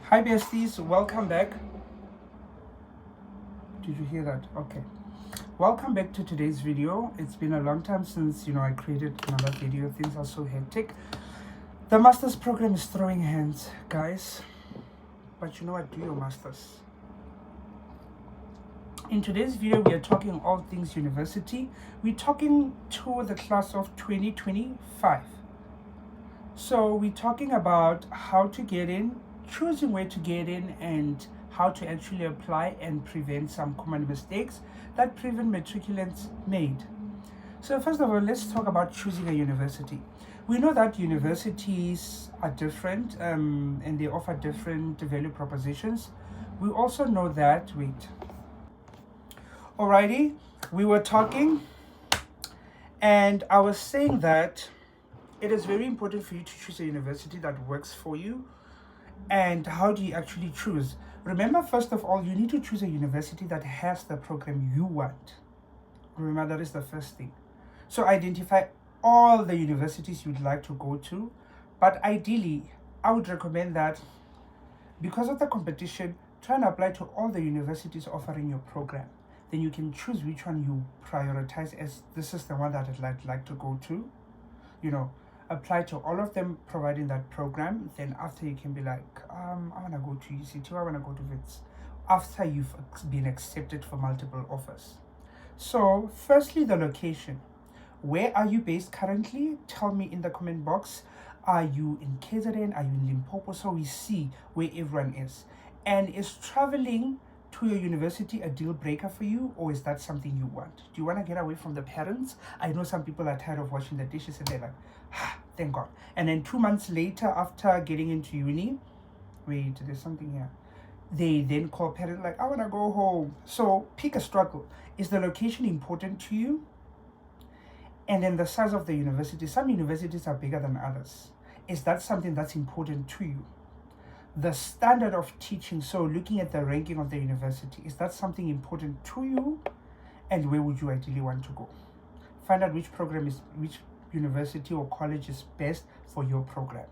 Hi besties, welcome back. Did you hear that? Okay. Welcome back to today's video. It's been a long time since I created another video. Things are so hectic. The master's program is throwing hands, guys. But you know what? Do your masters. In today's video, we are talking all things university. We're talking to the class of 2025. So we're talking about how to get in, choosing where to get in, and how to actually apply and prevent some common mistakes that previous matriculants made. So first of all, let's talk about choosing a university. We know that universities are different and they offer different value propositions. We also know that, alrighty, we were talking and I was saying that it is very important for you to choose a university that works for you. And how do you actually choose? Remember, first of all, you need to choose a university that has the program you want. Remember, that is the first thing. So identify all the universities you'd like to go to. But ideally, I would recommend that because of the competition, try and apply to all the universities offering your program. Then you can choose which one you prioritize as this is the one that I'd like to go to. Apply to all of them providing that program. Then after you can be like, I want to go to UCT, I want to go to WITS, after you've been accepted for multiple offers. So firstly, the location. Where are you based currently? Tell me in the comment box. Are you in KZN? Are you in Limpopo? So we see where everyone is. And is traveling to your university a deal breaker for you, or is that something you want? Do you want to get away from the parents? I know some people are tired of washing the dishes and they're like, thank God. And then 2 months later, after getting into uni, there's something here. They then call parents like, I want to go home. So pick a struggle. Is the location important to you? And then the size of the university. Some universities are bigger than others. Is that something that's important to you? The standard of teaching, so looking at the ranking of the university, is that something important to you? And where would you ideally want to go? Find out which university or college is best for your program.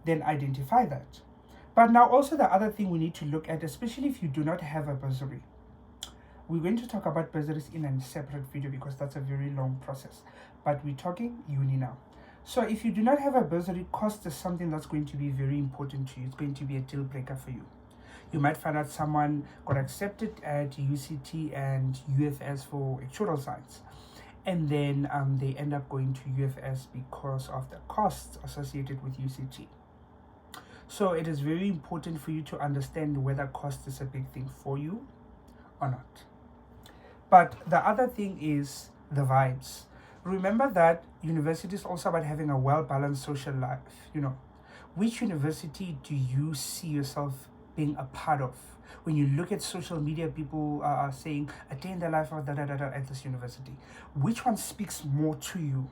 Then identify that. But now also the other thing we need to look at, especially if you do not have a bursary. We're going to talk about bursaries in a separate video because that's a very long process. But we're talking uni now. So if you do not have a bursary, cost is something that's going to be very important to you. It's going to be a deal breaker for you. You might find out someone got accepted at UCT and UFS for actuarial science. And then they end up going to UFS because of the costs associated with UCT. So it is very important for you to understand whether cost is a big thing for you or not. But the other thing is the vibes. Remember that university is also about having a well-balanced social life. Which university do you see yourself being a part of? When you look at social media, people are saying, attain the life of at this university. Which one speaks more to you?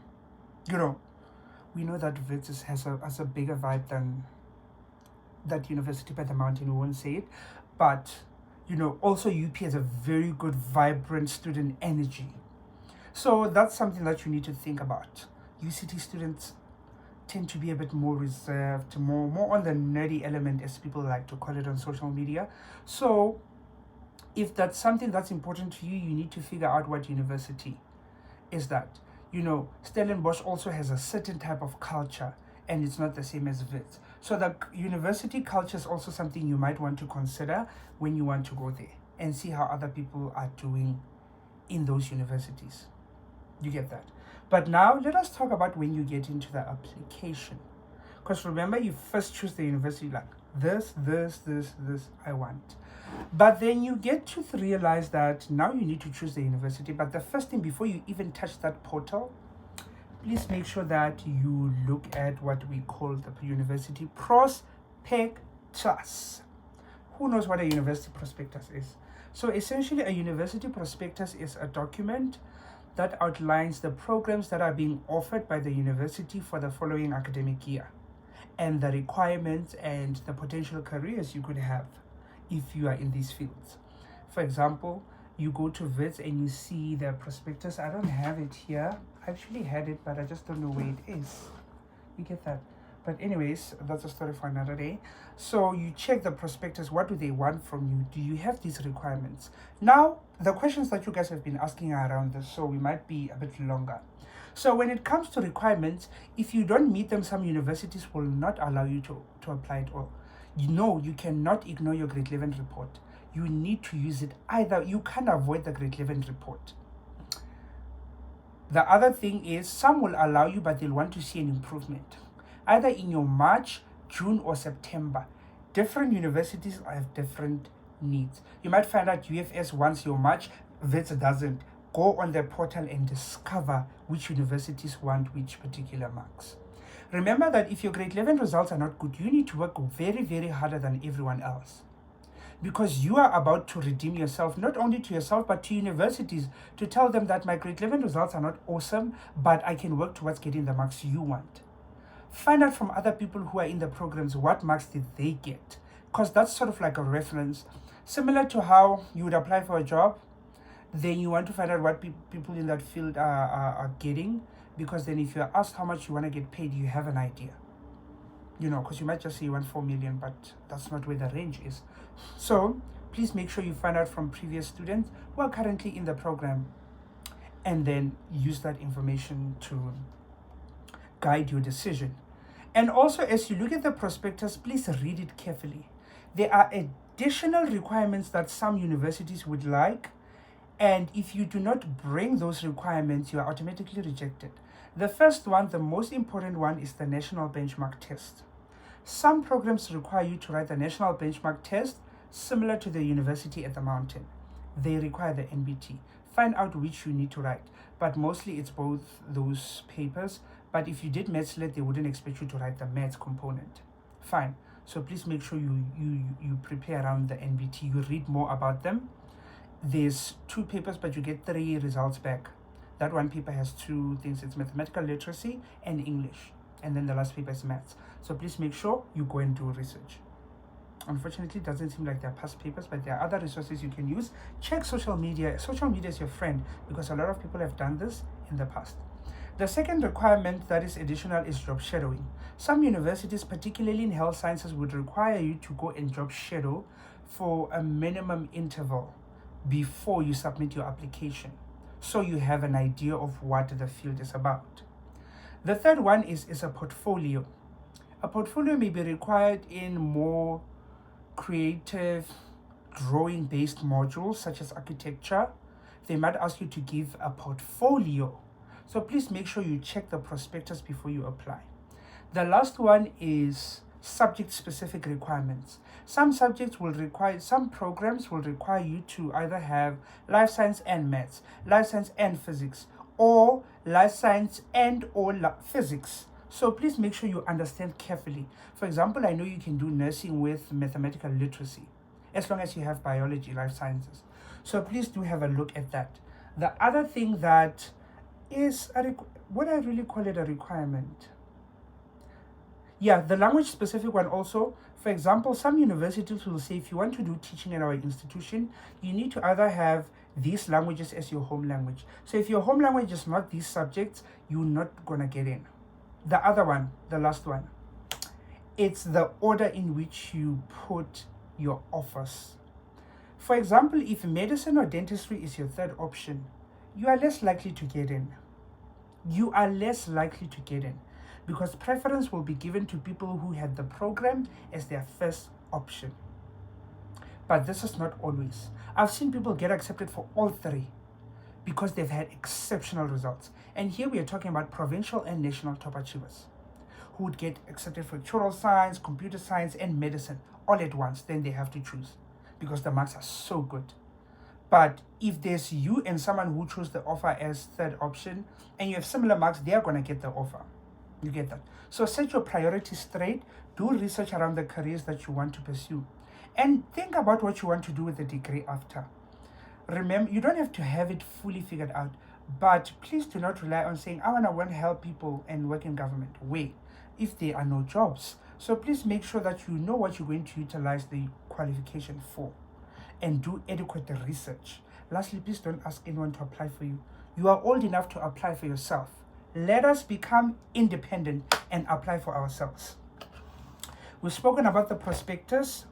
We know that WITS has a bigger vibe than that university by the mountain. We won't say it. But, also UP has a very good, vibrant student energy. So that's something that you need to think about. UCT students tend to be a bit more reserved, more on the nerdy element, as people like to call it on social media. So if that's something that's important to you, you need to figure out what university is that. Stellenbosch also has a certain type of culture and it's not the same as WITS. So the university culture is also something you might want to consider when you want to go there and see how other people are doing in those universities. You get that? But now let us talk about when you get into the application. Because remember, you first choose the university like this, I want. But then you get to realize that now you need to choose the university. But the first thing, before you even touch that portal, please make sure that you look at what we call the university prospectus. Who knows what a university prospectus is? So essentially, a university prospectus is a document that outlines the programs that are being offered by the university for the following academic year and the requirements and the potential careers you could have if you are in these fields. For example, you go to WITS and you see the prospectus. I don't have it here. I actually had it, but I just don't know where it is. You get that? But anyways, that's a story for another day. So you check the prospectus. What do they want from you? Do you have these requirements? Now, the questions that you guys have been asking are around this, so we might be a bit longer. So when it comes to requirements, if you don't meet them, some universities will not allow you to apply at all. You cannot ignore your grade 11 report. You need to use it. Either you can't avoid the grade 11 report. The other thing is some will allow you, but they'll want to see an improvement. Either in your March, June, or September. Different universities have different needs. You might find out UFS wants your March, WITS doesn't. Go on their portal and discover which universities want which particular marks. Remember that if your grade 11 results are not good, you need to work very, very harder than everyone else. Because you are about to redeem yourself, not only to yourself, but to universities, to tell them that my grade 11 results are not awesome, but I can work towards getting the marks you want. Find out from other people who are in the programs what marks did they get, because that's sort of like a reference. Similar to how you would apply for a job, then you want to find out what people in that field are getting, because then if you're asked how much you want to get paid, you have an idea. Because you might just say you want 4 million, but that's not where the range is. So please make sure you find out from previous students who are currently in the program, and then use that information to guide your decision. And also, as you look at the prospectus, please read it carefully. There are additional requirements that some universities would like, and if you do not bring those requirements, you are automatically rejected. The first one, the most important one, is the national benchmark test. Some programs require you to write the national benchmark test, similar to the university at the mountain. They require the NBT. Find out which you need to write, but mostly it's both those papers. But if you did MathsLit, they wouldn't expect you to write the maths component. Fine. So please make sure you prepare around the NBT. You read more about them. There's 2 papers, but you get 3 results back. That one paper has 2 things. It's mathematical literacy and English. And then the last paper is maths. So please make sure you go and do research. Unfortunately, it doesn't seem like they're past papers, but there are other resources you can use. Check social media. Social media is your friend, because a lot of people have done this in the past. The second requirement that is additional is job shadowing. Some universities, particularly in health sciences, would require you to go and job shadow for a minimum interval before you submit your application, so you have an idea of what the field is about. The third one is a portfolio. A portfolio may be required in more creative drawing-based modules such as architecture. They might ask you to give a portfolio. So please make sure you check the prospectus before you apply. The last one is subject-specific requirements. Some programs will require you to either have life science and maths, life science and physics, or life science and or physics. So please make sure you understand carefully. For example, I know you can do nursing with mathematical literacy, as long as you have biology, life sciences. So please do have a look at that. The other thing that is, would I really call it a requirement? Yeah, the language specific one also. For example, some universities will say if you want to do teaching in our institution, you need to either have these languages as your home language. So if your home language is not these subjects, you're not gonna get in. The other one, the last one, it's the order in which you put your offers. For example, if medicine or dentistry is your third option, you are less likely to get in. You are less likely to get in because preference will be given to people who had the program as their first option. But this is not always. I've seen people get accepted for all 3 because they've had exceptional results. And here we are talking about provincial and national top achievers who would get accepted for natural science, computer science, and medicine all at once. Then they have to choose because the marks are so good. But if there's you and someone who chose the offer as third option and you have similar marks, they are going to get the offer. You get that? So set your priorities straight. Do research around the careers that you want to pursue. And think about what you want to do with the degree after. Remember, you don't have to have it fully figured out. But please do not rely on saying, I want to help people and work in government. Wait, if there are no jobs. So please make sure that you know what you're going to utilize the qualification for. And do adequate research. Lastly, please don't ask anyone to apply for you. You are old enough to apply for yourself. Let us become independent and apply for ourselves. We've spoken about the prospectus.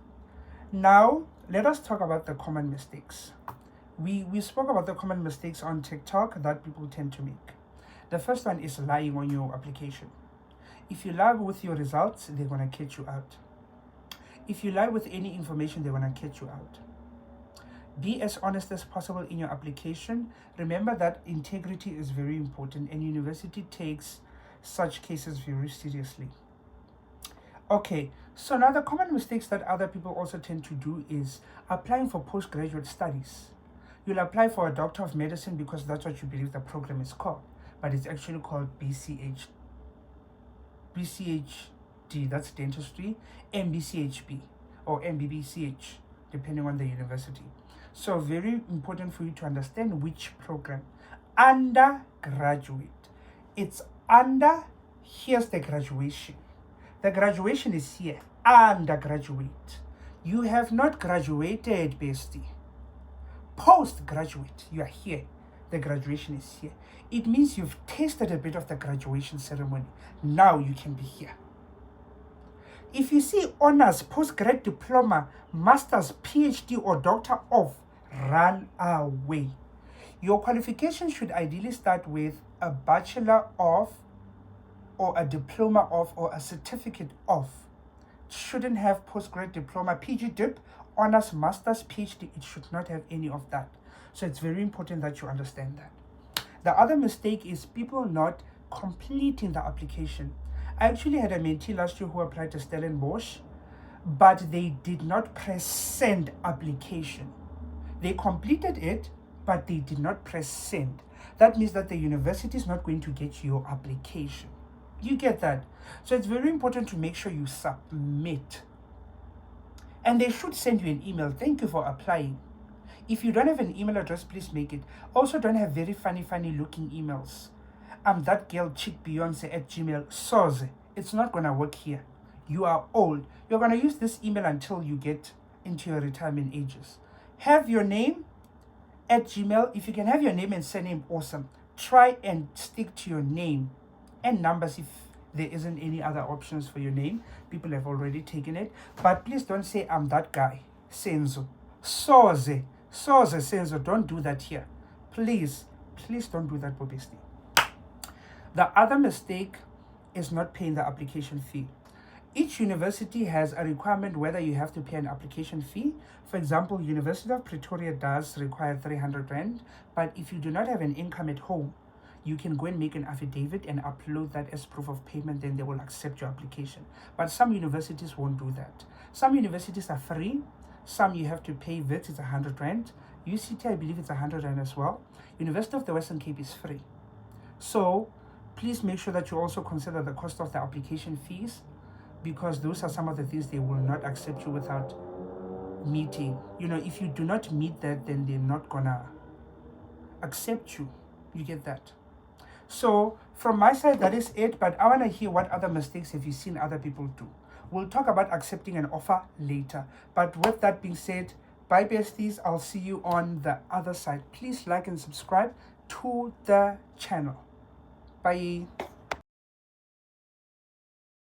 Now, let us talk about the common mistakes. We spoke about the common mistakes on TikTok that people tend to make. The first one is lying on your application. If you lie with your results, they're going to catch you out. If you lie with any information, they're going to catch you out. Be as honest as possible in your application. Remember that integrity is very important, and university takes such cases very seriously. Okay, so now the common mistakes that other people also tend to do is applying for postgraduate studies. You'll apply for a doctor of medicine because that's what you believe the program is called, but it's actually called BCHD, that's dentistry, MBCHB or MBBCH, depending on the university. So very important for you to understand which program. Undergraduate. It's under, here's the graduation. The graduation is here, undergraduate. You have not graduated, bestie. Postgraduate, you are here. The graduation is here. It means you've tasted a bit of the graduation ceremony. Now you can be here. If you see honors, postgrad diploma, master's, PhD, or doctor of, run away. Your qualification should ideally start with a bachelor of, or a diploma of, or a certificate of. It shouldn't have postgrad diploma, PG dip, honors, master's, PhD. It should not have any of that. So it's very important that you understand that. The other mistake is people not completing the application. I actually had a mentee last year who applied to Stellenbosch, but they did not press send application. They completed it, but they did not press send. That means that the university is not going to get your application. You get that? So it's very important to make sure you submit. And they should send you an email. Thank you for applying. If you don't have an email address, please make it. Also, don't have very funny looking emails. I'm that girl chick Beyonce at Gmail. Soze. It's not going to work here. You are old. You're going to use this email until you get into your retirement ages. Have your name at Gmail. If you can have your name and surname, awesome. Try and stick to your name and numbers if there isn't any other options for your name. People have already taken it. But please don't say, I'm that guy. Senzo. Soze. Soze Senzo. Don't do that here. Please don't do that, Bobesti. The other mistake is not paying the application fee. Each university has a requirement whether you have to pay an application fee. For example, University of Pretoria does require 300 Rand, but if you do not have an income at home, you can go and make an affidavit and upload that as proof of payment, then they will accept your application. But some universities won't do that. Some universities are free, some you have to pay VIT, it's 100 Rand. UCT, I believe it's 100 Rand as well. University of the Western Cape is free. So please make sure that you also consider the cost of the application fees, because those are some of the things they will not accept you without meeting. If you do not meet that, then they're not gonna accept you. You get that? So from my side, that is it, but I want to hear what other mistakes have you seen other people do. We'll talk about accepting an offer later. But with that being said, bye besties. I'll see you on the other side. Please like and subscribe to the channel. Bye.